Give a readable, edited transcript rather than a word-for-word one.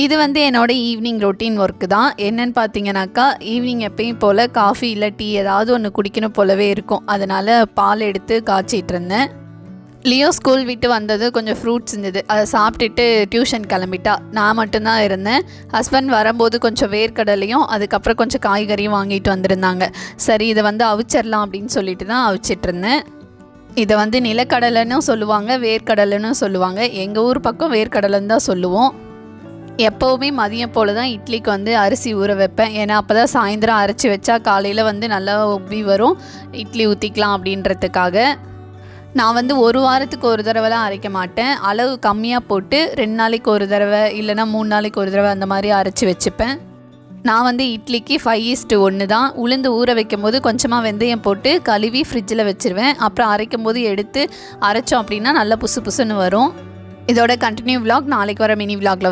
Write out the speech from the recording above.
இது வந்து என்னோட ஈவினிங் ரொட்டீன் ஒர்க்கு தான். என்னன்னு பார்த்தீங்கன்னாக்கா, ஈவினிங் எப்பயும் போல் காஃபி இல்லை டீ ஏதாவது ஒன்று குடிக்கணும் போலவே இருக்கும். அதனால் பால் எடுத்து காய்ச்சிட்டு இருந்தேன். லியோ ஸ்கூல் விட்டு வந்தது கொஞ்சம் ஃப்ரூட்ஸ் இருந்தது, அதை சாப்பிட்டுட்டு டியூஷன் கிளம்பிட்டா. நான் மட்டும்தான் இருந்தேன். ஹஸ்பண்ட் வரும்போது கொஞ்சம் வேர்க்கடலையும் அதுக்கப்புறம் கொஞ்சம் காய்கறியும் வாங்கிட்டு வந்திருந்தாங்க. சரி, இதை வந்து அவிச்சிடலாம் அப்படின்னு சொல்லிட்டு தான் அவிச்சிட்டு இருந்தேன். இதை வந்து நிலக்கடலைன்னு சொல்லுவாங்க, வேர்க்கடலைன்னு சொல்லுவாங்க. எங்கள் ஊர் பக்கம் வேர்க்கடலைன்னு தான் சொல்லுவோம். எப்போவுமே மதியம் போல் தான் இட்லிக்கு வந்து அரிசி ஊற வைப்பேன். ஏன்னா அப்போ தான் சாயந்தரம் அரைச்சி வச்சா காலையில் வந்து நல்லா உப்பி வரும், இட்லி ஊற்றிக்கலாம் அப்படின்றதுக்காக. நான் வந்து ஒரு வாரத்துக்கு ஒரு தடவைலாம் அரைக்க மாட்டேன். அளவு கம்மியாக போட்டு 2 நாளைக்கு ஒரு தடவை இல்லைனா 3 நாளைக்கு ஒரு தடவை அந்த மாதிரி அரைச்சி வச்சுப்பேன். நான் வந்து இட்லிக்கு 5:1 தான். உளுந்து ஊற வைக்கும் போது கொஞ்சமாக வெந்தயம் போட்டு கழுவி ஃப்ரிட்ஜில் வச்சுருவேன். அப்புறம் அரைக்கும் போது எடுத்து அரைச்சோம் அப்படின்னா நல்லா புசு புசுன்னு வரும். இதோட கண்டினியூ விலாக் நாளைக்கு வர மினி விலாகில்